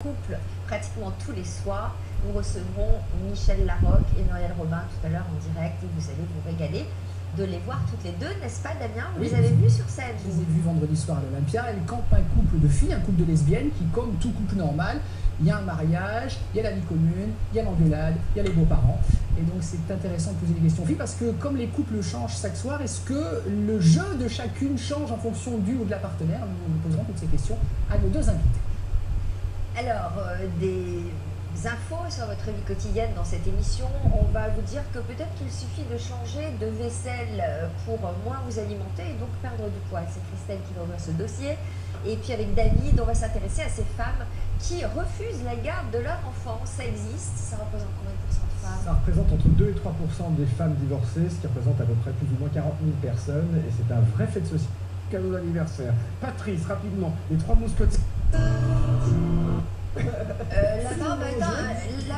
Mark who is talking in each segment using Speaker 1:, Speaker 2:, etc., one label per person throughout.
Speaker 1: Couple pratiquement tous les soirs. Nous recevrons Michel Larocque et Muriel Robin tout à l'heure en direct et vous allez vous régaler de les voir toutes les deux, n'est-ce pas Damien? Vous les avez vues sur scène?
Speaker 2: Je les ai vues vendredi soir à l'Olympia. Elles campent un couple de filles, un couple de lesbiennes qui, comme tout couple normal, il y a un mariage, il y a la vie commune, il y a l'engueulade, il y a les beaux-parents. Et donc c'est intéressant de poser des questions aux filles parce que comme les couples changent chaque soir, est-ce que le jeu de chacune change en fonction du ou de la partenaire? Nous poserons toutes ces questions à nos deux invités.
Speaker 1: Alors, des infos sur votre vie quotidienne dans cette émission. On va vous dire que peut-être qu'il suffit de changer de vaisselle pour moins vous alimenter et donc perdre du poids. C'est Christelle qui va ouvrir ce dossier. Et puis avec David, on va s'intéresser à ces femmes qui refusent la garde de leur enfant. Ça existe? Ça représente combien de pourcents de femmes?
Speaker 3: Ça représente entre 2 et 3% des femmes divorcées, ce qui représente à peu près plus ou moins 40 000 personnes. Et c'est un vrai fait de société. Cadeau d'anniversaire. Patrice, rapidement, les 3 mousquetaires.
Speaker 1: La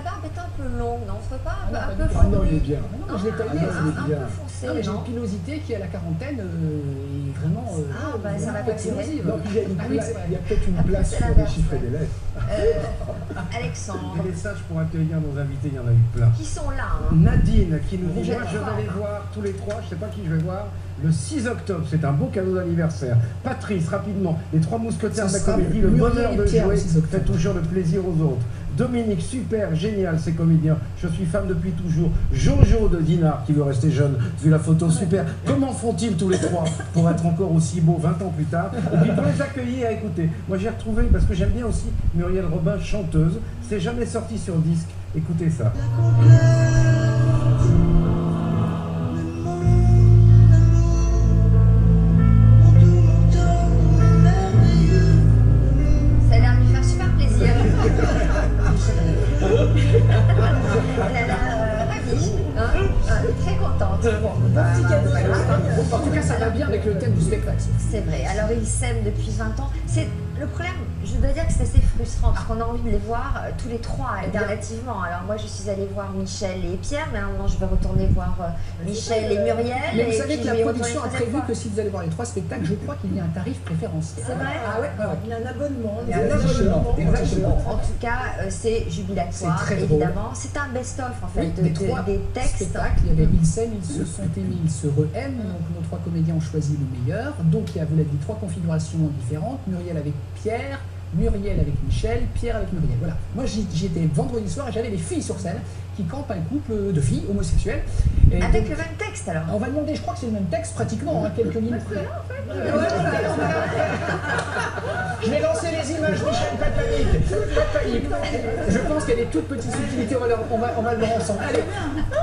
Speaker 1: barbe est un peu longue, non? On ne trouve pas un peu
Speaker 3: Ah non, il est bien.
Speaker 2: Non, je l'ai taillé,
Speaker 1: un peu foncé,
Speaker 2: non, mais j'ai
Speaker 1: non?
Speaker 2: une pilosité qui à la quarantaine est vraiment
Speaker 1: ça va pas tirer.
Speaker 3: Non, puis il y a, il y a peut-être une
Speaker 1: Après,
Speaker 3: place
Speaker 1: c'est
Speaker 3: pour
Speaker 1: l'inverse,
Speaker 3: déchiffrer
Speaker 1: ouais.
Speaker 3: des lettres.
Speaker 1: Alexandre,
Speaker 3: Des messages pour accueillir nos invités, il y en a eu plein.
Speaker 1: qui sont là, hein?
Speaker 3: Nadine qui nous dit,
Speaker 1: J'adore
Speaker 3: moi je
Speaker 1: ça.
Speaker 3: vais les voir tous les trois, je sais pas qui je vais voir, le 6 octobre, c'est un beau cadeau d'anniversaire. Patrice, rapidement, les 3 mousquetaires de la
Speaker 2: sera
Speaker 3: comédie, le
Speaker 2: Muriel
Speaker 3: bonheur
Speaker 2: et
Speaker 3: de
Speaker 2: Pierre,
Speaker 3: jouer
Speaker 2: le 6 octobre.
Speaker 3: fait toujours le plaisir aux autres. Dominique, super, génial, ces comédiens, je suis fan depuis toujours. Jojo de Dinard, qui veut rester jeune, vu la photo, super. Comment font-ils tous les trois pour être encore aussi beaux 20 ans plus tard? Et puis pour les accueillir, écoutez, moi j'ai retrouvé, parce que j'aime bien aussi Muriel Robin, chanteuse, c'est jamais sorti sur disque, écoutez ça.
Speaker 1: Ça a l'air de lui faire super plaisir. Elle a l'air ravie, très contente. Petit cadeau.
Speaker 2: En tout cas, ça va bien avec le thème du spectacle.
Speaker 1: C'est vrai. Alors, ils s'aiment depuis 20 ans. C'est le problème, je dois dire que c'est assez frustrant parce qu'on a envie de les voir tous les trois alternativement. Alors, moi, je suis allée voir Michel et Pierre, mais à un moment, je vais retourner voir Michel et Muriel.
Speaker 2: Mais vous
Speaker 1: et
Speaker 2: savez
Speaker 1: puis
Speaker 2: que
Speaker 1: je
Speaker 2: la
Speaker 1: vais y
Speaker 2: production a
Speaker 1: retourner une
Speaker 2: prévu
Speaker 1: troisième
Speaker 2: que si vous allez voir les 3 spectacles, je crois qu'il y a un tarif préférentiel.
Speaker 1: C'est vrai?
Speaker 2: Ah ouais,
Speaker 4: Il y a un abonnement.
Speaker 2: Il y a un abonnement. Exactement.
Speaker 1: fois. En tout cas, c'est jubilatoire,
Speaker 2: C'est très drôle.
Speaker 1: évidemment. C'est un best-of, en fait,
Speaker 2: Oui, des 3
Speaker 1: des textes.
Speaker 2: spectacles, il y avait Ils s'aiment, ils se sont aimés, ils se re-aiment. Donc nos 3 comédiens ont choisi le meilleur. Donc il y a, vous l'avez dit, 3 configurations différentes. Muriel avec Pierre, Muriel avec Michel, Pierre avec Muriel. Voilà. Moi j'y étais vendredi soir et j'avais les filles sur scène qui campent un couple de filles homosexuelles. Et
Speaker 1: Avec
Speaker 2: donc,
Speaker 1: le même texte, alors.
Speaker 2: on va demander, je crois que c'est le même texte pratiquement, hein, quelques minutes près. Je vais lancer les images, Michel, pas de panique. Pas de panique. Je pense qu'il y a des toutes petites subtilités, on va le voir ensemble. Allez,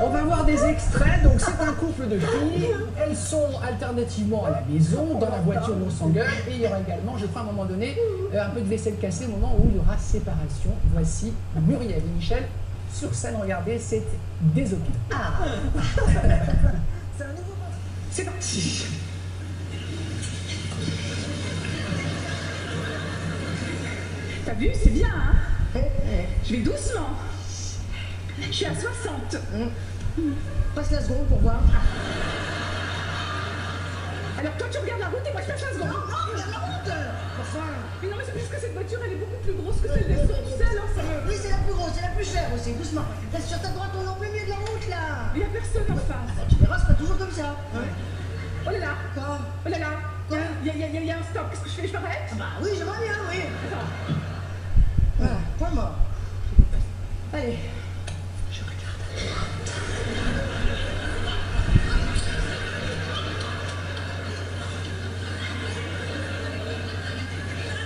Speaker 2: on va voir des extraits. Donc c'est un couple de filles. Elles sont alternativement à la maison, dans la voiture où on s'engueule. Et il y aura également, je crois à un moment donné, un peu de vaisselle cassée au moment où il y aura séparation. Voici Muriel et Michel sur scène. Regardez, c'est désopilant.
Speaker 1: Ah,
Speaker 4: C'est un nouveau contrat.
Speaker 2: C'est parti.
Speaker 5: T'as vu, c'est bien, hein? Je vais doucement. Je suis à 60.
Speaker 4: Passe la seconde pour voir.
Speaker 5: Alors toi, tu regardes la route et moi, je passe la seconde.
Speaker 4: Non, regarde la route. Enfin.
Speaker 5: Mais non, mais c'est juste que cette voiture, elle est beaucoup plus grosse que celle des autres. Tu sais, alors ça me...
Speaker 4: Oui, c'est la plus grosse, c'est la plus chère aussi, doucement. Reste sur ta droite, on est en plein milieu de la route là.
Speaker 5: Il y a personne en face.
Speaker 4: Tu verras, c'est pas toujours comme ça.
Speaker 5: Oh là là.
Speaker 4: Quoi?
Speaker 5: Oh là là. Il y a un stop. Qu'est-ce que je fais? Je m'arrête?
Speaker 4: Bah oui, j'aimerais bien, oui.
Speaker 5: Attends.
Speaker 4: Voilà, point mort.
Speaker 5: Allez.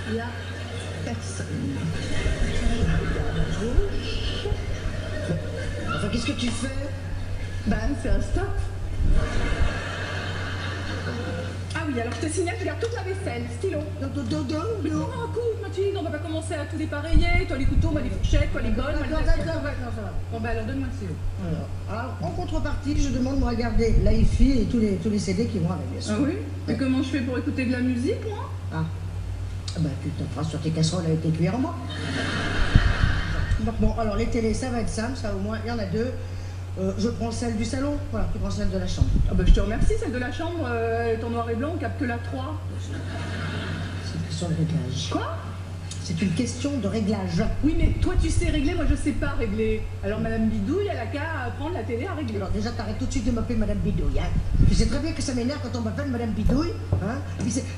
Speaker 4: Il y a personne. Regarde à gauche. Enfin, qu'est-ce que tu fais?
Speaker 5: Ben, c'est un stop. Ah oui, alors je te signale, je garde toute la vaisselle. Stylo. Mais prends un coup, Mathilde, on va pas commencer à tout dépareiller. Toi les couteaux, moi les fourchettes, toi les golles, moi les
Speaker 4: D'accord,
Speaker 5: assiettes.
Speaker 4: d'accord, ça va.
Speaker 5: Bon ben alors donne-moi le stylo.
Speaker 4: Alors, en contrepartie, je demande de me regarder la hi-fi et tous les CD qui vont avec, bien sûr.
Speaker 5: Ah oui? Et comment je fais pour écouter de la musique, moi?
Speaker 4: Ah. Ah bah, tu t'en feras sur tes casseroles avec tes cuillères en bois. Bon, alors les télés, ça va être simple, ça au moins, il y en a 2. Je prends celle du salon, voilà, tu prends celle de la chambre.
Speaker 5: Ah bah je te remercie, celle de la chambre, elle est en noir et blanc, on capte que la 3.
Speaker 4: C'est sur le réglage.
Speaker 5: Quoi?
Speaker 4: C'est c'est une question de réglage.
Speaker 5: Oui, mais toi, tu sais régler, moi, je sais pas régler. Alors, Madame Bidouille, elle a qu'à prendre la télé à régler.
Speaker 4: Alors déjà, t'arrêtes tout de suite de m'appeler Madame Bidouille, hein. Tu sais très bien que ça m'énerve quand on m'appelle Madame Bidouille, hein.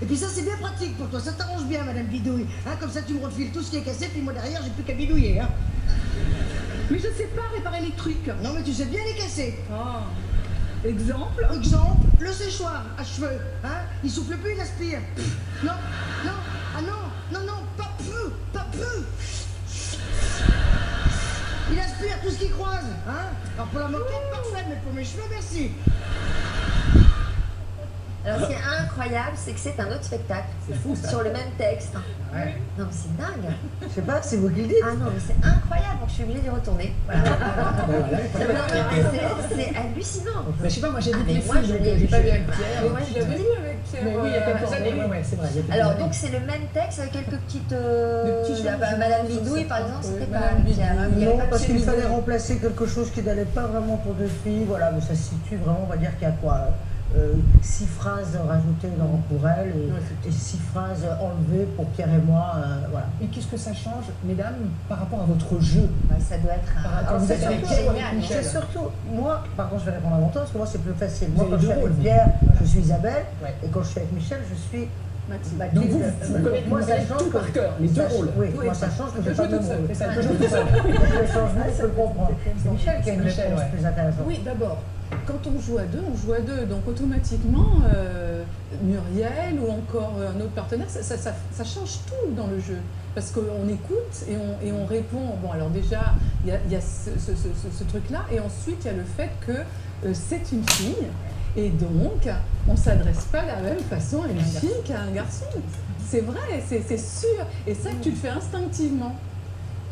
Speaker 4: Et puis ça, c'est bien pratique pour toi, ça t'arrange bien, Madame Bidouille, hein. Comme ça, tu me refiles tout ce qui est cassé, puis moi derrière, j'ai plus qu'à bidouiller, hein.
Speaker 5: Mais je sais pas réparer les trucs.
Speaker 4: Non, mais tu sais bien les casser.
Speaker 5: Ah. Exemple?
Speaker 4: Exemple, le séchoir à cheveux, hein. Il souffle plus, il aspire. Non, non, ah non, non, non, pas peu, pas peu. Il aspire tout ce qu'il croise, hein. Alors pour la moquette, parfait, mais pour mes cheveux, merci.
Speaker 1: Alors, ce qui est incroyable, c'est que c'est un autre spectacle.
Speaker 2: C'est fou, ça.
Speaker 1: Sur le même texte.
Speaker 2: Ouais.
Speaker 1: Non, mais c'est dingue.
Speaker 4: Je sais pas, c'est vous qui le dites.
Speaker 1: Ah non, mais c'est incroyable. Donc, je suis obligée d'y retourner. Voilà.
Speaker 2: Voilà.
Speaker 1: Non, mais c'est hallucinant.
Speaker 2: Mais je sais pas, moi j'ai vu
Speaker 1: mais
Speaker 2: les
Speaker 1: moi,
Speaker 2: films,
Speaker 1: je
Speaker 2: donc
Speaker 1: l'ai
Speaker 2: j'ai pas vu avec
Speaker 1: vu.
Speaker 2: Pierre.
Speaker 1: Mais moi, je
Speaker 5: l'avais
Speaker 1: l'ai
Speaker 5: vu avec Pierre.
Speaker 2: Mais oui, il y a quelques années, ouais, c'est vrai. il y a quelques
Speaker 1: Alors,
Speaker 2: années.
Speaker 1: donc, c'est le même texte avec quelques petites.
Speaker 5: petits changements.
Speaker 1: Madame Bidouille, par exemple,
Speaker 5: Oui,
Speaker 1: c'était pas
Speaker 5: Madame
Speaker 1: Pierre.
Speaker 5: Bidouille.
Speaker 1: Il y avait
Speaker 4: Non,
Speaker 1: pas de
Speaker 4: parce qu'il
Speaker 1: chemise.
Speaker 4: fallait remplacer quelque chose qui n'allait pas vraiment pour deux filles. Voilà, mais ça se situe vraiment, on va dire qu'il y a quoi 6 phrases rajoutées pour elle et 6 phrases enlevées pour Pierre et moi. Voilà.
Speaker 2: Et qu'est-ce que ça change, mesdames, par rapport à votre jeu?
Speaker 1: Ouais, ça doit être
Speaker 2: Par rapport
Speaker 1: un.
Speaker 2: à vous
Speaker 1: C'est
Speaker 2: êtes avec
Speaker 1: surtout
Speaker 2: Pierre ou avec
Speaker 1: génial.
Speaker 2: Michel?
Speaker 4: C'est surtout, moi, par contre, je vais répondre avant toi parce que moi, c'est plus facile. Moi,
Speaker 2: Vous
Speaker 4: quand
Speaker 2: avez
Speaker 4: je suis
Speaker 2: deux
Speaker 4: avec
Speaker 2: rôles,
Speaker 4: Pierre, je suis Isabelle,
Speaker 2: Ouais.
Speaker 4: et quand je suis avec Michel, je suis
Speaker 5: Mathilde.
Speaker 2: Donc vous
Speaker 4: Mathilde. Moi, ça
Speaker 2: connaissez
Speaker 4: change
Speaker 2: tout
Speaker 4: que-
Speaker 2: par cœur, les deux
Speaker 4: ça-
Speaker 2: rôles.
Speaker 4: Oui,
Speaker 5: Oui.
Speaker 4: moi, ça change que
Speaker 5: Je
Speaker 4: je
Speaker 5: joue
Speaker 4: pas le
Speaker 5: toute
Speaker 4: même
Speaker 5: seule,
Speaker 4: rôle.
Speaker 2: C'est ça, toujours tout seul.
Speaker 4: Le changement, je peux le comprendre. C'est Michel qui a une
Speaker 2: Michel,
Speaker 4: réponse
Speaker 2: ouais.
Speaker 4: plus intéressante.
Speaker 5: Oui, d'abord, quand on joue à deux, on joue à deux. Donc automatiquement, Muriel ou encore un autre partenaire, ça change tout dans le jeu. Parce qu'on écoute et on répond. Bon, alors déjà, il y a ce truc-là. Et ensuite, il y a le fait que c'est une fille. Et donc, on ne s'adresse pas de la même façon à une fille qu'à un garçon. C'est vrai, c'est sûr. Et ça, tu le fais instinctivement.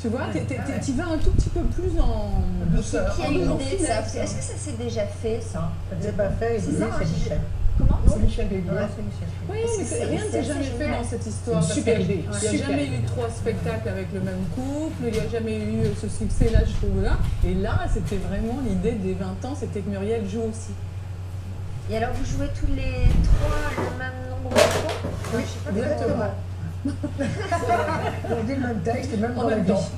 Speaker 5: Tu vois, tu vas un tout petit peu plus en douceur.
Speaker 1: Qui a eu
Speaker 5: en
Speaker 1: l'idée de ça?
Speaker 5: finesse.
Speaker 1: Est-ce que ça s'est déjà fait, ça?
Speaker 4: Ça ne s'est pas fait,
Speaker 1: C'est
Speaker 4: l'idée,
Speaker 1: ça,
Speaker 4: c'est
Speaker 1: hein,
Speaker 4: Michel.
Speaker 1: Comment?
Speaker 2: C'est Michel qui a eu l'idée.
Speaker 4: Ouais, c'est Michel.
Speaker 5: Oui,
Speaker 1: Parce
Speaker 5: mais
Speaker 1: que c'est-
Speaker 5: rien ne
Speaker 1: c'est
Speaker 5: s'est jamais
Speaker 1: assez
Speaker 5: fait
Speaker 1: génial.
Speaker 5: dans cette histoire.
Speaker 2: C'est une
Speaker 5: parce
Speaker 2: super
Speaker 5: que
Speaker 2: idée,
Speaker 5: Il n'y a
Speaker 2: super
Speaker 5: jamais
Speaker 2: idée.
Speaker 5: eu 3 spectacles avec le même couple, il n'y a jamais eu ce succès-là, je trouve là. Et là, c'était vraiment l'idée des 20 ans, c'était que Muriel joue aussi.
Speaker 1: Et alors, vous jouez tous les trois le même nombre de fois?
Speaker 4: Oui,
Speaker 1: Je sais pas
Speaker 4: exactement. On dit le même texte, et même
Speaker 5: En
Speaker 4: dans la
Speaker 5: même
Speaker 4: vie.
Speaker 5: temps.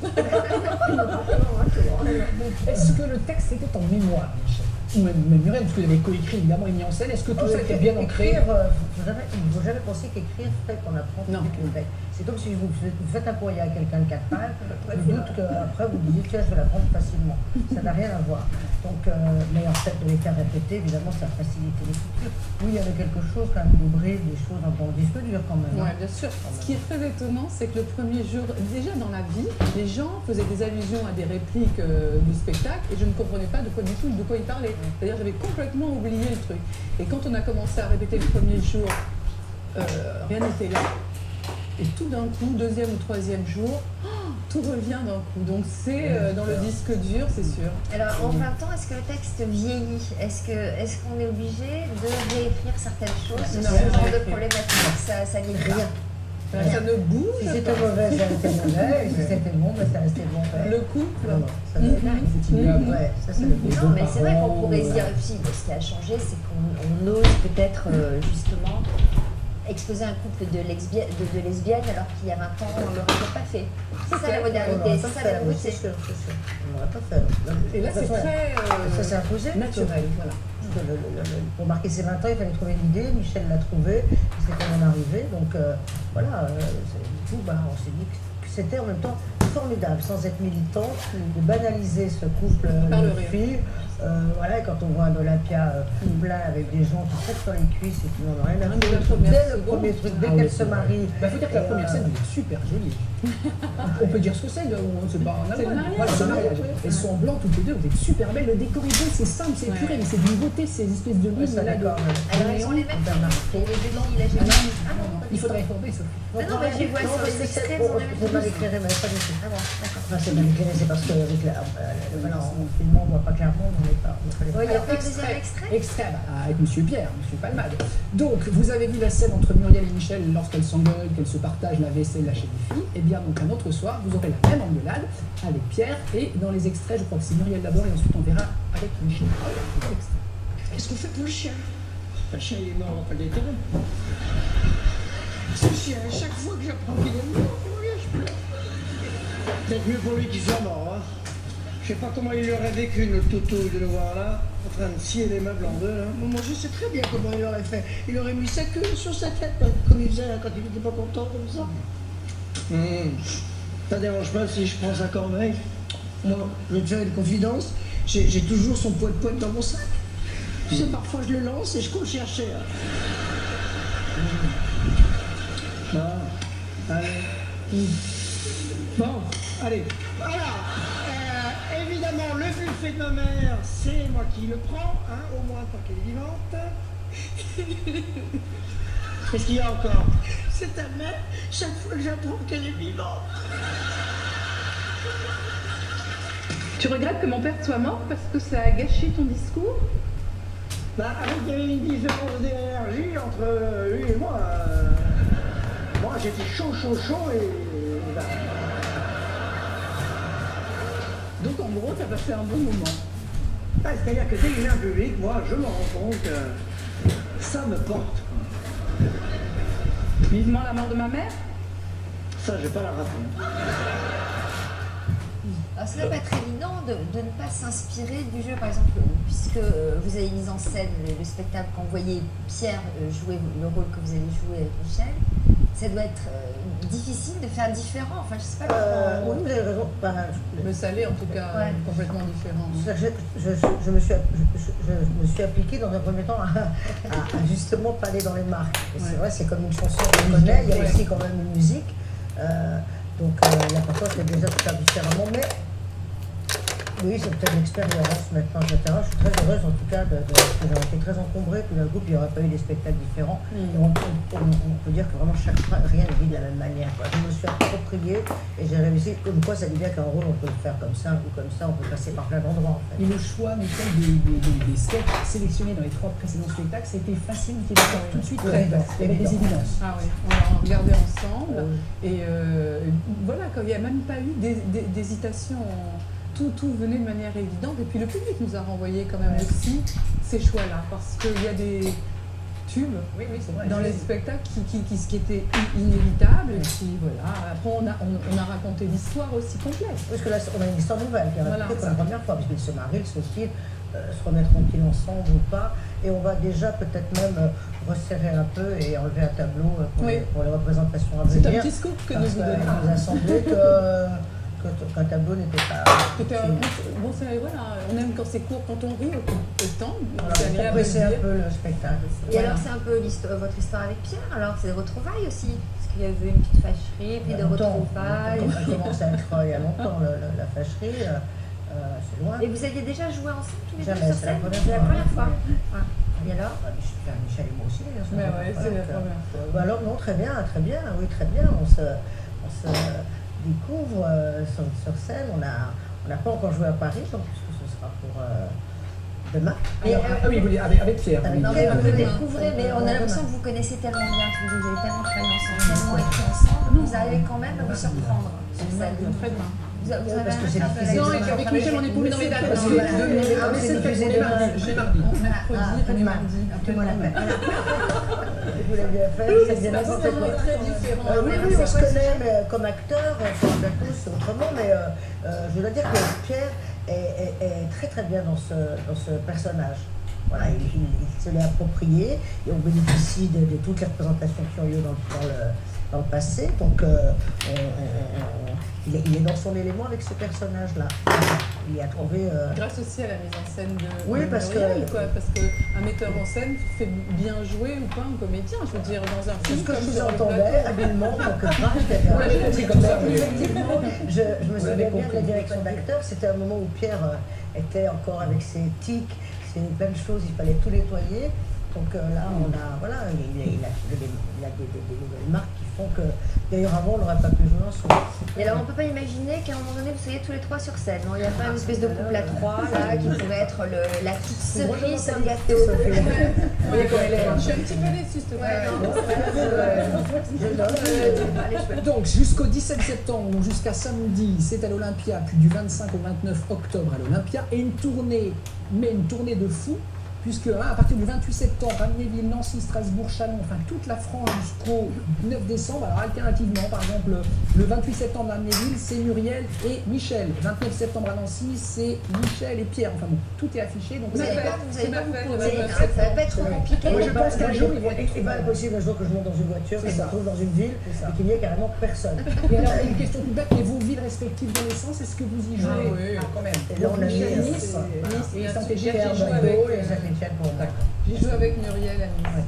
Speaker 2: Est-ce que le texte était en mémoire, Michel? Ou même Muriel, parce que vous avez coécrit évidemment et mis en scène. Est-ce que tout ça était bien ancré?
Speaker 4: Écrire, il ne faut jamais penser qu'écrire fait qu'on apprend
Speaker 5: Non.
Speaker 4: vite le texte. C'est comme si vous faites un courrier à quelqu'un de 4 pages, je doute qu'après vous disiez tiens, je vais l'apprendre facilement. Ça n'a rien à voir. Donc, mais en fait, de les faire répéter, évidemment, ça facilite l'écriture. Oui, il y avait quelque chose, quand même, des brides, des choses un peu en disque dur quand même.
Speaker 5: Oui,
Speaker 4: hein.
Speaker 5: bien sûr. Ce qui est très étonnant, c'est que le premier jour, déjà dans la vie, les gens faisaient des allusions à des répliques du spectacle et je ne comprenais pas de quoi du tout, de quoi ils parlaient. C'est-à-dire j'avais complètement oublié le truc. Et quand on a commencé à répéter le premier jour, rien n'était là. Et tout d'un coup, deuxième ou troisième jour, tout revient d'un coup. Donc c'est dans le disque dur, c'est sûr.
Speaker 1: Alors, en 20 ans, est-ce que le texte vieillit? Est-ce qu'on est obligé de réécrire certaines choses? Ce
Speaker 5: Non,
Speaker 1: genre de
Speaker 5: réécrire.
Speaker 1: problématiques, ça n'y est
Speaker 4: Rien.
Speaker 1: pas.
Speaker 5: Ça ne bouge
Speaker 4: Si c'était
Speaker 5: pas.
Speaker 4: mauvais, ça restait mauvais. Et si c'était bon, ben, ça restait bon.
Speaker 5: Le couple.
Speaker 4: Non, non, ça c'est
Speaker 2: Ouais.
Speaker 4: ça c'est le but.
Speaker 1: Non, mais c'est vrai qu'on
Speaker 2: parents,
Speaker 1: pourrait se dire aussi, ce qui a changé, c'est qu'on ose peut-être justement exposer un couple de lesbiennes alors qu'il y a 20 ans, on ne l'aurait pas fait. C'est ça la modernité, c'est ça la
Speaker 4: C'est
Speaker 1: nouveauté.
Speaker 4: sûr, c'est sûr. On n'aurait pas fait.
Speaker 5: Et là, c'est très
Speaker 4: Ça s'est imposé.
Speaker 5: naturel. Voilà.
Speaker 4: Pour marquer ses 20 ans, il fallait trouver une idée. Michel l'a trouvée. C'était mon arrivée. Donc voilà, du coup, on s'est dit que c'était en même temps formidable, sans être militant, de banaliser ce couple
Speaker 5: Par le
Speaker 4: de
Speaker 5: rire.
Speaker 4: filles. Voilà, et quand on voit un Olympia plein avec des gens qui traitent sur les cuisses et qui n'en ont rien à
Speaker 5: Dès la
Speaker 4: foutre,
Speaker 5: première
Speaker 4: dès le
Speaker 5: seconde.
Speaker 4: premier truc, dès
Speaker 2: Ah oui,
Speaker 4: qu'elle
Speaker 2: c'est
Speaker 4: se
Speaker 2: vrai.
Speaker 4: marie.
Speaker 2: Bah, faut dire que la
Speaker 4: Et,
Speaker 2: première scène, elle est super jolie. On peut dire ce que c'est, c'est pas un
Speaker 5: C'est le
Speaker 2: album.
Speaker 5: mariage.
Speaker 2: Voilà, c'est le mariage.
Speaker 5: Ouais.
Speaker 2: Elles sont en blanc toutes les deux, vous êtes super belles. Le décor est beau, c'est simple, c'est
Speaker 5: Ouais.
Speaker 2: épuré, mais c'est d'une beauté, ces espèces de
Speaker 4: Ouais,
Speaker 2: lignes
Speaker 4: ça
Speaker 2: là.
Speaker 4: d'accord.
Speaker 1: Alors, elles ont les mêmes
Speaker 4: Bernard.
Speaker 1: filles, les deux filles, là, j'ai
Speaker 2: Ah
Speaker 1: vu.
Speaker 2: non,
Speaker 1: Ah bon,
Speaker 2: il faudrait informer, Sophie.
Speaker 1: non, mais je vois sur les extraits, elles ont les mêmes
Speaker 4: C'est mal
Speaker 1: filles.
Speaker 4: éclairé, mais pas du tout.
Speaker 1: Ah bon, d'accord.
Speaker 4: Enfin, c'est mal éclairé, c'est parce qu'avec voilà, en filmant, on voit pas clairement, on n'est pas.
Speaker 1: Oui, il y a
Speaker 2: Alors,
Speaker 1: pas un deuxième extrait?
Speaker 2: Extrait, avec Monsieur Pierre, Monsieur Palmade. Donc, vous avez vu la scène entre Muriel et Michel lorsqu'elles s'engueulent, qu'elles se partagent la vaisselle, la chez les filles. Et bien, donc, un autre soir, vous aurez la même engueulade avec Pierre. Et dans les extraits, je crois que c'est Muriel d'abord, et ensuite on verra avec Michel. Les extraits.
Speaker 6: Qu'est-ce qu'on fait pour le chien? Le chien, il est mort, on va pas le déterrer. Ce chien, à chaque fois que j'apprends qu'il est mort, je Peut-être mieux pour lui qu'il soit mort, hein. Je sais pas comment il aurait vécu, notre Toto, de le voir là, en train de scier les meubles en deux, là.
Speaker 7: Moi, je sais très bien comment il aurait fait. Il aurait mis sa queue sur sa tête, comme il faisait quand il n'était pas content, comme ça.
Speaker 6: Ça dérange pas si je prends sa corbeille?
Speaker 7: Moi, je vais te faire une confidence. J'ai toujours son poète-poète dans mon sac. Tu sais, parfois je le lance et je cours chercher.
Speaker 6: Bon, allez. Bon, allez. Voilà. Évidemment, le buffet de ma mère, c'est moi qui le prends, hein, au moins tant qu'elle est vivante. Qu'est-ce qu'il y a encore?
Speaker 7: C'est ta mère, chaque fois que j'apprends qu'elle est vivante.
Speaker 5: Tu regrettes que mon père soit mort parce que ça a gâché ton discours?
Speaker 6: Bah, avec il y avait une différence d'énergie entre lui et moi. Moi, j'étais chaud et... bah,
Speaker 5: Donc en gros, t'as passé un bon moment.
Speaker 6: bah, c'est-à-dire que dès qu'il vient en public, moi, je me rends compte que ça me porte.
Speaker 5: Vivement la mort de ma mère?
Speaker 6: Ça, je vais pas la rater.
Speaker 1: Alors, ça ne doit pas être évident de ne pas s'inspirer du jeu, par exemple, puisque vous avez mis en scène le spectacle quand vous voyez Pierre jouer le rôle que vous allez jouer avec Michel. Ça doit être difficile de faire différent. Enfin, je sais pas comment...
Speaker 4: Oui, vous avez raison.
Speaker 5: Mais ça l'est en tout cas complètement différent.
Speaker 4: Je me suis appliquée dans un premier temps à justement pas aller dans les marques. Et c'est vrai, c'est comme une chanson qu'on connaît, il y a aussi quand même une musique. Donc l'important c'est déjà de faire différemment. Mais oui, c'est peut-être l'expérience maintenant, etc. Je suis très heureuse en tout cas que j'aurais été très encombrée, que d'un groupe il n'y aurait pas eu des spectacles différents. Et on peut dire que vraiment rien n'est dit de la même manière, quoi. Je me suis appropriée et j'ai réussi, comme quoi ça dit bien qu'un rôle on peut le faire comme ça ou comme ça, on peut passer par plein d'endroits en fait.
Speaker 2: Et le choix, Michel, des sketchs sélectionnés dans les 3 précédents spectacles, ça a été facile, il était tout de suite
Speaker 4: Oui,
Speaker 2: prêt,
Speaker 4: évident,
Speaker 2: avec des
Speaker 4: évident.
Speaker 2: évidences.
Speaker 5: Ah oui, on l'a regardé ensemble. Et voilà, quand il n'y a même pas eu d'hésitation. Tout venait de manière évidente. Et puis le public nous a renvoyé quand même aussi ces choix-là. Parce qu'il y a des tubes
Speaker 2: c'est vrai,
Speaker 5: dans les spectacles qui étaient inévitables. Et puis voilà, après on a raconté l'histoire aussi complète.
Speaker 4: Parce que là, on a une histoire nouvelle qui est
Speaker 5: Voilà,
Speaker 4: racontée pour la première fois, puisqu'ils se marient, ils se filent, se remettre tranquille ensemble ou pas. Et on va déjà peut-être même resserrer un peu et enlever un tableau pour les représentations à venir.
Speaker 5: C'est un petit scoop que nous vous donnons.
Speaker 4: Il nous a semblé qu'un tableau n'était pas...
Speaker 5: Bon, voilà, on aime quand c'est court, quand on rit autant. C'est agréable de
Speaker 4: Compresser un
Speaker 5: dire.
Speaker 4: peu le spectacle.
Speaker 1: Et alors, c'est un peu votre histoire avec Pierre, alors c'est des retrouvailles aussi. Parce qu'il y avait une petite fâcherie, puis des retrouvailles.
Speaker 4: Ça a commencé à être il y a longtemps, la fâcherie. C'est loin.
Speaker 1: Et vous aviez déjà joué ensemble tous les deux
Speaker 4: Jamais,
Speaker 1: sur
Speaker 4: c'est la
Speaker 1: scène?
Speaker 4: première
Speaker 1: C'est la
Speaker 4: fois.
Speaker 1: première fois. Ouais. Et alors?
Speaker 4: Michel et moi aussi, d'ailleurs.
Speaker 5: Mais ouais, c'est la première fois.
Speaker 4: Bah alors, non, très bien, oui, très bien. On se découvre sur scène. On n'a pas encore joué à Paris, donc ce sera pour demain.
Speaker 1: Et,
Speaker 2: oui, vous voulez, avec Pierre.
Speaker 4: avec
Speaker 2: oui.
Speaker 1: Non, mais vous le découvrez, mais on a l'impression que vous connaissez tellement bien, que vous avez tellement travaillé ensemble, tellement écrit ensemble, vous arrivez quand même à vous surprendre sur scène.
Speaker 5: Après-demain.
Speaker 1: Vous avez
Speaker 4: Parce que c'est
Speaker 1: un
Speaker 4: diffusé.
Speaker 5: Non, avec Michel, on est paumé dans les dates. Parce que
Speaker 4: Voilà.
Speaker 5: c'est
Speaker 4: diffusé
Speaker 5: les
Speaker 4: demain.
Speaker 5: mardis. Mercredi,
Speaker 4: après-demain.
Speaker 5: mardi.
Speaker 4: Après-moi la peine. Vous l'avez bien fait, c'est bien
Speaker 5: Parce
Speaker 4: n'importe
Speaker 5: qu'on
Speaker 4: quoi.
Speaker 5: est très différents.
Speaker 4: Oui, on se connaît mais comme acteur, sur un plateau, c'est autrement, mais je dois dire que Pierre est très très bien dans ce personnage. Voilà, il se l'est approprié et on bénéficie de toutes les représentations qui ont lieu dans le passé. Donc il est dans son élément avec ce personnage-là. Il y a trouvé...
Speaker 5: Grâce aussi à la mise en scène de
Speaker 4: parce
Speaker 5: Muriel, quoi, parce qu'un metteur en scène fait bien jouer ou pas un comédien. Je veux dire, dans un
Speaker 4: C'est
Speaker 5: film
Speaker 4: ce que
Speaker 5: comme
Speaker 4: je
Speaker 5: sur le
Speaker 4: sous-entendais
Speaker 5: plateau.
Speaker 4: habilement, quelque part.
Speaker 5: Ouais, j'ai compris comme ça.
Speaker 4: Effectivement, je me souviens bien de
Speaker 2: compris.
Speaker 4: la direction d'acteur. C'était un moment où Pierre était encore avec ses tics, plein de choses, il fallait tout nettoyer. Donc là, il a des nouvelles marques qui font que, d'ailleurs avant, on n'aurait pas pu jouer ensemble.
Speaker 1: Et alors, on ne peut pas imaginer qu'à un moment donné, vous soyez tous les trois sur scène. Non, il n'y a pas une espèce de couple à trois, là, qui pourrait être la petite cerise sur le gâteau.
Speaker 5: Je suis un petit peu déçue, s'il te plaît.
Speaker 2: Donc jusqu'au 17 septembre, jusqu'à samedi, c'est à l'Olympia, puis du 25 au 29 octobre à l'Olympia, et une tournée de fou puisque à partir du 28 septembre, Amnéville, Nancy, Strasbourg, Chalon, enfin toute la France jusqu'au 9 décembre. Alors alternativement, par exemple, le 28 septembre à Amnéville, c'est Muriel et Michel. Le 29 septembre à Nancy, c'est Michel et Pierre. Enfin bon, tout est affiché. Donc
Speaker 1: Vous
Speaker 2: vous
Speaker 1: n'allez
Speaker 2: avez
Speaker 1: pas vous
Speaker 5: le
Speaker 1: poser,
Speaker 5: 29
Speaker 1: ça va pas être trop compliqué.
Speaker 4: Moi,
Speaker 2: je pense qu'un jour, ils vont être
Speaker 4: c'est pas impossible un jour que je monte dans une voiture, que
Speaker 2: C'est
Speaker 4: je me
Speaker 2: ça.
Speaker 4: retrouve dans une ville
Speaker 2: C'est ça.
Speaker 4: et qu'il n'y ait carrément personne.
Speaker 2: Et alors, une question toute bête, mais vos villes respectives de naissance, est-ce que vous y jouez?
Speaker 5: Ah oui.
Speaker 2: Quand même.
Speaker 4: Et là, on a mis
Speaker 2: Michel,
Speaker 4: Nice,
Speaker 2: Nice,
Speaker 5: Nice,
Speaker 2: et
Speaker 5: bien
Speaker 2: Saint-Étienne,
Speaker 5: sûr. J'ai joué
Speaker 2: Bordeaux,
Speaker 5: avec,
Speaker 2: et
Speaker 4: Saint-Étienne pour moi.
Speaker 5: J'ai joué avec Muriel à Nice.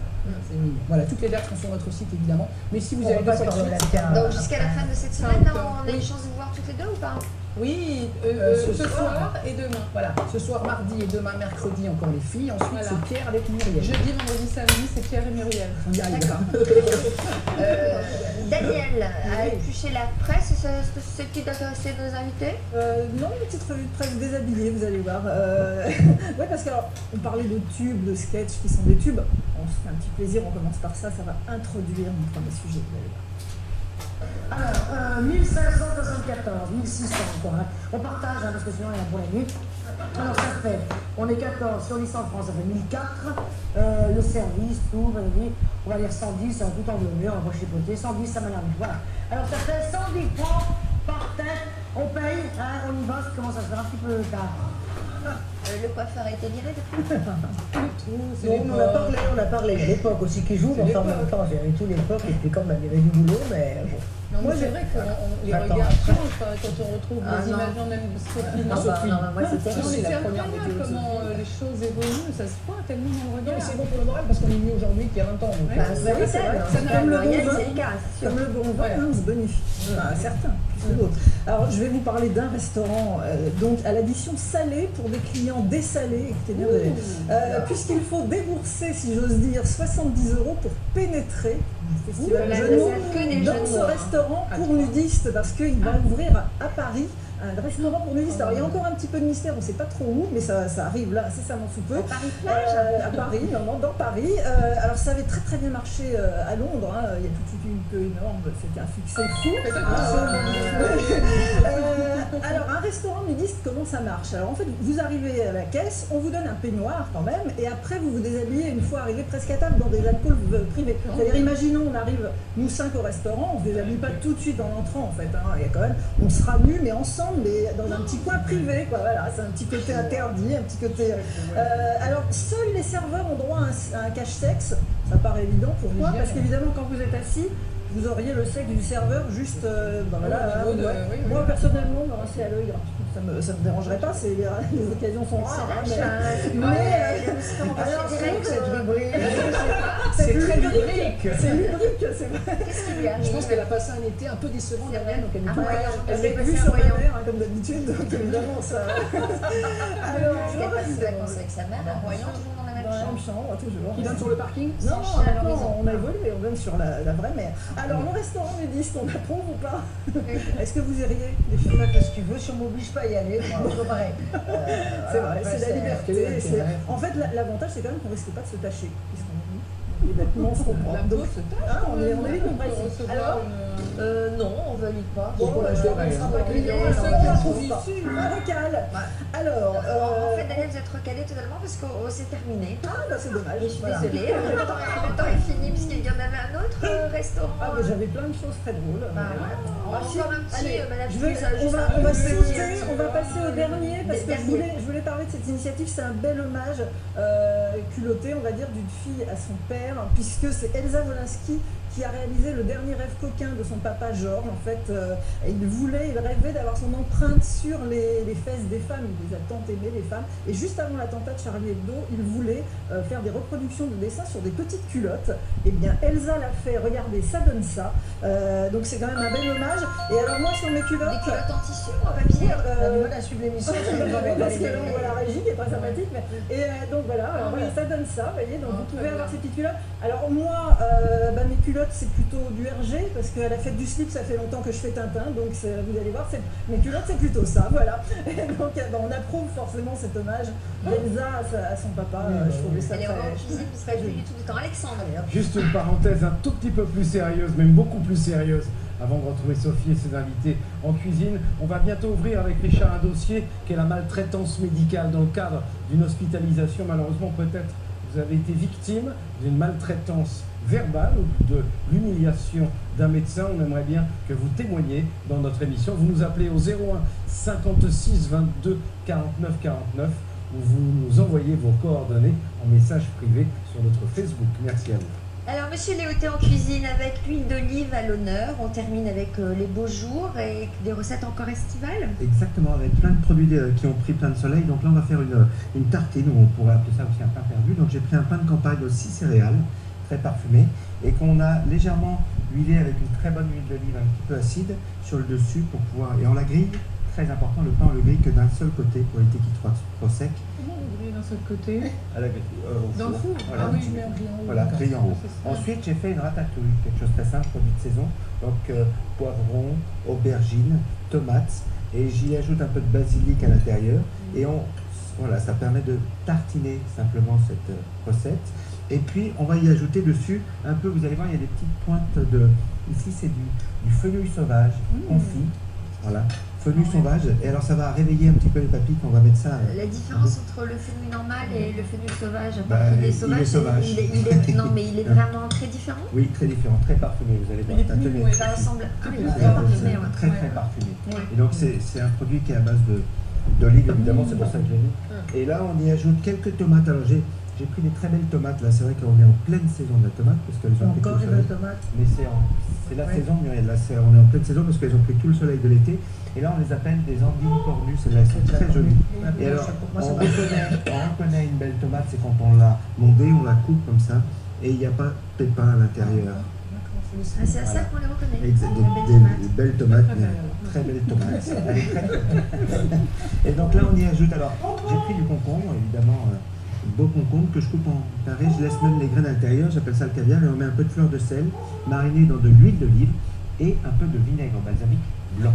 Speaker 2: C'est mignon. Voilà, toutes les dates sont sur notre site évidemment. Mais si vous
Speaker 4: On
Speaker 2: avez
Speaker 4: va
Speaker 2: deux
Speaker 4: pas
Speaker 2: fois de
Speaker 4: se
Speaker 2: suite,
Speaker 4: relater.
Speaker 1: Donc jusqu'à la fin de cette
Speaker 5: Fin
Speaker 1: semaine,
Speaker 5: octobre.
Speaker 1: on a une
Speaker 2: Oui.
Speaker 1: chance de vous voir toutes les deux ou pas?
Speaker 5: Oui,
Speaker 2: Ce
Speaker 5: ce soir et demain.
Speaker 2: voilà, ce soir mardi et demain mercredi encore les filles. Ensuite
Speaker 5: Voilà.
Speaker 2: c'est Pierre avec Muriel.
Speaker 5: Jeudi, vendredi, samedi, c'est Pierre et Muriel.
Speaker 2: On y arrive.
Speaker 1: D'accord. Daniel a épluché la presse, c'est susceptible d'intéresser nos invités?
Speaker 8: Non, une petite revue de presse déshabillée, vous allez voir. Ouais, parce qu'on parlait de tubes, de sketchs qui sont des tubes. On se fait un petit plaisir, on commence par ça, ça va introduire mon premier sujet, vous allez voir.
Speaker 4: Alors, 1574, 1600 encore. Hein. On partage, hein, parce que sinon il y en a pour la nuit. Alors ça fait, on est 14, sur 10 en France, ça fait 1004. Le service, tout, on va dire 110, c'est un tout en deux on va chipoter. 110, ça m'a l'air bien. Voilà. Alors ça fait 110 francs par tête. On paye, hein, on y va, ça commence à se faire un petit peu tard.
Speaker 1: Le coiffeur a été viré depuis?
Speaker 4: Non, on a parlé de l'époque aussi qui joue, mais enfin, en même temps, j'ai tout l'époque, et puis comme il y avait du boulot, mais bon.
Speaker 5: Non,
Speaker 4: Moi,
Speaker 5: mais c'est
Speaker 4: j'ai-
Speaker 5: vrai que les
Speaker 4: Attends.
Speaker 5: regards changent quand on retrouve
Speaker 1: Ah,
Speaker 5: les
Speaker 1: non.
Speaker 5: images, même Sophie.
Speaker 4: Non,
Speaker 2: Sophie.
Speaker 4: non, moi c'était
Speaker 5: Non, mais
Speaker 2: c'est
Speaker 5: c'est
Speaker 2: la première
Speaker 5: incroyable
Speaker 2: vidéo de
Speaker 5: comment
Speaker 2: Sophie.
Speaker 5: les choses évoluent, ça se voit tellement dans le
Speaker 2: Non, mais
Speaker 5: regard.
Speaker 2: c'est bon pour le moral parce qu'on est mieux aujourd'hui qu'il y a 20 ans. Donc.
Speaker 5: Ouais.
Speaker 1: Bah, c'est vrai,
Speaker 4: c'est vrai.
Speaker 1: c'est
Speaker 8: Comme le
Speaker 1: Muriel,
Speaker 8: bon vin.
Speaker 1: c'est le cas, c'est sûr.
Speaker 8: Comme le bon vin,
Speaker 5: Voilà.
Speaker 8: on se bonifie. Certains, plus que d'autres. Alors, je vais vous parler d'un restaurant donc à l'addition salée pour des clients dessalés. Écoutez bien, puisqu'il faut débourser, si j'ose dire, 70 € pour pénétrer au festival
Speaker 1: Là,
Speaker 8: Jeux de mots
Speaker 1: c'est que des jeux
Speaker 8: dans
Speaker 1: de
Speaker 8: ce
Speaker 1: mots, hein.
Speaker 8: restaurant pour nudistes, parce qu'il va ouvrir à Paris un restaurant pour nudistes. Alors, il y a encore un petit peu de mystère, on ne sait pas trop où, mais ça arrive là incessamment sous peu. À Paris, non, dans Paris. Alors ça avait très très bien marché à Londres, hein. Il y a tout de suite une queue énorme, c'était un succès fou. Alors un restaurant nudiste, comment ça marche? Alors en fait, vous arrivez à la caisse, on vous donne un peignoir quand même, et après vous vous déshabillez une fois arrivé presque à table dans des alcools privés. C'est-à-dire, imaginons, on arrive, nous 5 au restaurant, on ne se déshabille pas tout de suite en entrant en fait, hein. Il y a quand même, on sera nus mais ensemble, mais dans un petit coin privé, quoi, voilà, c'est un petit côté interdit, un petit côté... alors, seuls les serveurs ont droit à un cache-sexe, ça paraît évident, pourquoi? Parce qu'évidemment, quand vous êtes assis, vous auriez le sexe du serveur juste, ben voilà,
Speaker 5: Au niveau de-
Speaker 8: ouais.
Speaker 5: oui, oui.
Speaker 8: Moi personnellement, me rincer à l'œil, ça me dérangerait pas, les occasions sont rares, hein, alors,
Speaker 1: direct cette rubrique.
Speaker 2: C'est très lubrique.
Speaker 8: c'est lubrique, c'est vrai.
Speaker 1: Qu'est-ce qui lui arrive?
Speaker 2: Je pense qu'elle a passé un été un peu décevant dernière, donc elle est
Speaker 1: Ah
Speaker 2: pas
Speaker 1: ouais.
Speaker 8: Elle
Speaker 1: s'est
Speaker 8: est
Speaker 1: passé
Speaker 8: vue
Speaker 1: un
Speaker 8: sur la
Speaker 1: voyant.
Speaker 8: mer, hein, comme d'habitude, donc évidemment ça... Alors,
Speaker 1: Parce qu'elle passe ses vacances avec sa mère, en voyant toujours dans la même chambre.
Speaker 8: chambre, toujours.
Speaker 2: qui donne sur le parking.
Speaker 8: Non,
Speaker 1: Sans chien à
Speaker 8: non,
Speaker 1: l'horizon.
Speaker 8: on a évolué, on donne sur la vraie mer. Alors, le restaurant nudiste, on approuve ou pas? Est-ce que vous iriez des films?
Speaker 4: Si tu veux, si on m'oblige pas à y aller, c'est pas pareil.
Speaker 8: C'est vrai, c'est la liberté.
Speaker 2: quel est l'intérêt
Speaker 8: En fait, l'avantage, c'est quand même qu'on risque pas de se tâcher, puisqu'on est nu. Les vêtements seront
Speaker 5: La
Speaker 8: propres.
Speaker 5: peau
Speaker 8: Donc,
Speaker 5: se tâche.
Speaker 8: ah, on est libre de
Speaker 5: Pour
Speaker 8: principe.
Speaker 5: recevoir
Speaker 8: Alors,
Speaker 1: Non, on valide pas.
Speaker 8: bon,
Speaker 2: Bon,
Speaker 8: je
Speaker 2: je
Speaker 8: ne
Speaker 2: vais,
Speaker 8: sera
Speaker 2: hein.
Speaker 8: pas client,
Speaker 1: Ceux
Speaker 8: on
Speaker 1: qui
Speaker 8: va
Speaker 1: en
Speaker 8: trouve
Speaker 1: trouvent
Speaker 8: pas.
Speaker 1: issus.
Speaker 8: Un recal. Alors,
Speaker 1: En fait, Daniel, vous êtes recalé totalement parce que c'est terminé.
Speaker 8: ah, bah, c'est dommage.
Speaker 1: Et je suis
Speaker 8: Voilà.
Speaker 1: désolée, le temps est fini puisqu'il y en avait un autre restaurant.
Speaker 8: Ah, bah, j'avais plein de choses très drôles.
Speaker 1: Bah ouais.
Speaker 8: Si.
Speaker 1: Encore un petit,
Speaker 8: Allez,
Speaker 1: Madame
Speaker 8: je vais-
Speaker 1: Pisa,
Speaker 8: on
Speaker 1: juste
Speaker 8: va,
Speaker 1: un
Speaker 8: on va
Speaker 1: petit,
Speaker 8: sauter,
Speaker 1: petit,
Speaker 8: on va passer au dernier parce que
Speaker 1: Dernier.
Speaker 8: je voulais parler de cette initiative. C'est un bel hommage culotté, on va dire, d'une fille à son père, puisque c'est Elsa Wolinski qui a réalisé le dernier rêve coquin de son papa Georges. En fait, il rêvait d'avoir son empreinte sur les fesses des femmes. Il les a tant aimées, les femmes. Et juste avant l'attentat de Charlie Hebdo, il voulait faire des reproductions de dessins sur des petites culottes. Et bien, Elsa l'a fait. Regardez, ça donne ça. Donc c'est quand même un bel hommage. Et alors moi, sur mes culottes...
Speaker 1: Des culottes en tissu ou en papier?
Speaker 4: On a du mal à suivre l'émission.
Speaker 8: parce que là, on voit la régie qui est pas sympathique. Et donc voilà, alors, voilà, ça donne ça, vous voyez, donc vous pouvez avoir ces petites culottes. Alors moi, mes culottes, c'est plutôt du RG, parce qu'à la fête du slip, ça fait longtemps que je fais Tintin, donc vous allez voir, mes culottes, c'est plutôt ça, voilà. Et donc on approuve forcément cet hommage d'Elsa à son papa. Je trouvais ça
Speaker 1: Elle est
Speaker 8: très...
Speaker 1: vraiment cuisine parce qu'elle fait du tout le temps. Alexandre.
Speaker 3: Juste une parenthèse un tout petit peu plus sérieuse, même beaucoup plus sérieuse. avant de retrouver Sophie et ses invités en cuisine. On va bientôt ouvrir avec Richard un dossier qui est la maltraitance médicale dans le cadre d'une hospitalisation. Malheureusement, peut-être vous avez été victime d'une maltraitance verbale ou de l'humiliation d'un médecin. On aimerait bien que vous témoigniez dans notre émission. Vous nous appelez au 01 56 22 49 49 ou vous nous envoyez vos coordonnées en message privé sur notre Facebook. Merci à vous.
Speaker 1: Alors, Monsieur Léoté en cuisine avec l'huile d'olive à l'honneur. On termine avec les beaux jours et des recettes encore estivales.
Speaker 9: Exactement, avec plein de produits qui ont pris plein de soleil. Donc là, on va faire une tartine, ou on pourrait appeler ça aussi un pain perdu. Donc j'ai pris un pain de campagne aux 6 céréales, très parfumé, et qu'on a légèrement huilé avec une très bonne huile d'olive un petit peu acide sur le dessus pour pouvoir... Et on la grille, très important, le pain on le grille que d'un seul côté pour éviter qu'il soit trop sec.
Speaker 5: Comment on grille d'un seul côté?
Speaker 9: Dans
Speaker 5: le four.
Speaker 9: Voilà,
Speaker 5: Ah oui, je mets un grille en haut.
Speaker 9: voilà, grille en haut.
Speaker 5: C'est ça.
Speaker 9: Ensuite, j'ai fait une ratatouille, quelque chose de très simple, produit de saison. Donc, poivron, aubergine, tomates. Et j'y ajoute un peu de basilic à l'intérieur. Et voilà, ça permet de tartiner simplement cette recette. Et puis, on va y ajouter dessus un peu, vous allez voir, il y a des petites pointes de... Ici, c'est du fenouil sauvage confit. Voilà, fenouil sauvage. Et alors, ça va réveiller un petit peu les papilles quand on va mettre ça...
Speaker 1: La différence entre le fenouil normal et le fenouil sauvage, à
Speaker 9: Bah,
Speaker 1: part qu'il est
Speaker 9: il
Speaker 1: sauvage,
Speaker 9: est sauvage.
Speaker 1: non, mais il est vraiment très différent.
Speaker 9: Oui, très différent, très parfumé, vous allez voir.
Speaker 5: Il est plus,
Speaker 9: Tenez.
Speaker 5: ouais.
Speaker 1: Ça ressemble à
Speaker 5: Oui,
Speaker 1: très
Speaker 5: très
Speaker 1: parfumé. Ouais.
Speaker 9: Très très parfumé.
Speaker 5: Ouais.
Speaker 9: Et donc c'est un produit qui est à base d'olive évidemment, c'est pour ça que je l'ai mis. Et là on y ajoute quelques tomates. Alors j'ai pris des très belles tomates là, c'est vrai qu'on est en pleine saison de la tomate parce qu'elles ont pris tout
Speaker 4: Encore
Speaker 9: le
Speaker 4: des
Speaker 9: soleil.
Speaker 4: belles tomates.
Speaker 9: Mais c'est la saison Muriel, là on est en pleine saison parce qu'elles ont pris tout le soleil de l'été. Et là on les appelle des anguilles cornues, celles-là elles sont très jolies. Et alors on reconnaît une belle tomate, c'est quand on l'a mondée, on la coupe comme ça et il n'y a pas de pépins à l'intérieur.
Speaker 1: Ah, c'est à ça qu'on les reconnaît.
Speaker 9: Des belles tomates, mais très belles tomates. Elle est très... Et donc là, on y ajoute. Alors, j'ai pris du concombre, évidemment, beau concombre que je coupe en carré. Je laisse même les graines à l'intérieur, j'appelle ça le caviar. Et on met un peu de fleur de sel, mariné dans de l'huile d'olive et un peu de vinaigre balsamique blanc.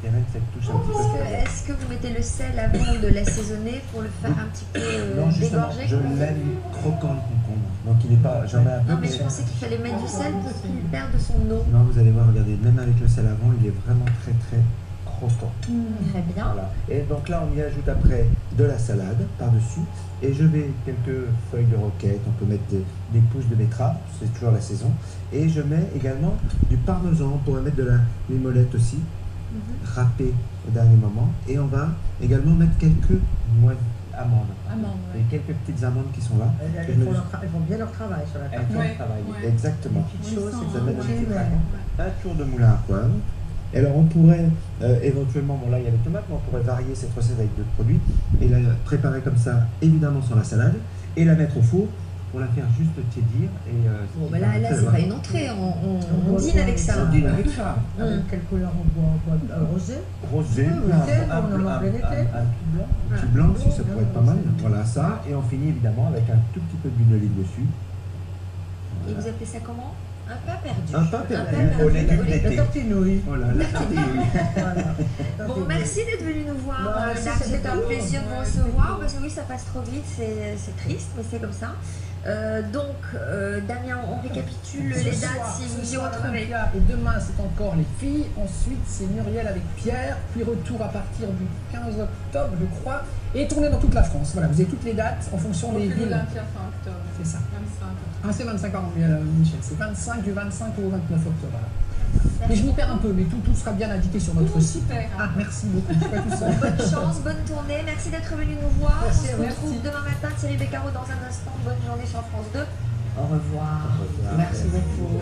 Speaker 9: Il y a même cette touche un petit peu.
Speaker 1: Est-ce que vous mettez le sel avant de l'assaisonner pour le faire un petit peu
Speaker 9: Non, justement,
Speaker 1: dégorger?
Speaker 9: je l'aime croquant le concombre. Donc il n'est pas. J'en mets un peu.
Speaker 1: Non, mais je pensais qu'il fallait mettre du sel pour qu'il perde son eau.
Speaker 9: Non, vous allez voir, regardez, même avec le sel avant, il est vraiment très très croquant.
Speaker 1: Très bien.
Speaker 9: Voilà. Et donc là, on y ajoute après de la salade par-dessus. Et je vais quelques feuilles de roquette, on peut mettre des pousses de betterave, c'est toujours la saison. Et je mets également du parmesan, on pourrait mettre de la mimolette aussi, râpée au dernier moment. Et on va également mettre quelques amandes.
Speaker 5: Ouais.
Speaker 9: Et quelques petites amandes qui sont là.
Speaker 4: Elles font bien leur travail sur la
Speaker 9: Elles
Speaker 4: tarte.
Speaker 9: font le travail,
Speaker 5: ouais.
Speaker 9: exactement.
Speaker 4: Petites choses,
Speaker 9: Ça mène un
Speaker 4: c'est
Speaker 9: petit
Speaker 4: mais...
Speaker 9: un tour de moulin à poivre. Et alors on pourrait éventuellement, bon là il y a les tomates, mais on pourrait varier cette recette avec d'autres produits et la préparer comme ça, évidemment sans la salade, et la mettre au four pour la faire juste tiédir. Et,
Speaker 1: Bon, ben là c'est pas une entrée, on dîne avec ça.
Speaker 9: On dîne avec ça.
Speaker 4: Avec quelle couleur on boit rosé?
Speaker 9: Rosé,
Speaker 4: Oui,
Speaker 9: un
Speaker 4: on en plein été.
Speaker 9: petit blanc aussi, ça pourrait être pas mal. Voilà ça, et on finit évidemment avec un tout petit peu d'huile d'olive dessus.
Speaker 1: Et vous appelez ça comment? Un pain perdu.
Speaker 9: Un pain perdu aux légumes
Speaker 4: La
Speaker 9: d'été.
Speaker 4: tortinouille.
Speaker 9: Voilà, la tortillouille.
Speaker 4: Voilà.
Speaker 1: Bon, merci d'être venu nous voir.
Speaker 4: Bah,
Speaker 1: Là,
Speaker 4: c'est
Speaker 1: c'était un
Speaker 4: cool.
Speaker 1: plaisir de vous recevoir. Parce que oui, ça passe trop vite, c'est triste, mais c'est comme ça. Damien, on récapitule les dates si vous y retrouvez.
Speaker 2: Et demain, c'est encore les filles. Ensuite, c'est Muriel avec Pierre. Puis retour à partir du 15 octobre, je crois. Et tournée dans toute la France. Voilà, vous avez toutes les dates en fonction des villes.
Speaker 5: Fin octobre.
Speaker 2: C'est ça.
Speaker 5: 25.
Speaker 2: Ah, c'est 25, pardon, Michel. C'est 25 du 25 au 29 octobre. Mais je m'y perds un peu, mais tout sera bien indiqué sur notre site.
Speaker 5: Super.
Speaker 2: Ah, merci beaucoup. Je suis pas tout seul.
Speaker 1: Bonne chance, bonne tournée. Merci d'être venu nous voir.
Speaker 2: Merci,
Speaker 1: On se
Speaker 2: merci.
Speaker 1: retrouve demain matin. Thierry Beccaro dans un instant. Bonne journée sur France 2.
Speaker 4: Au revoir. Merci beaucoup.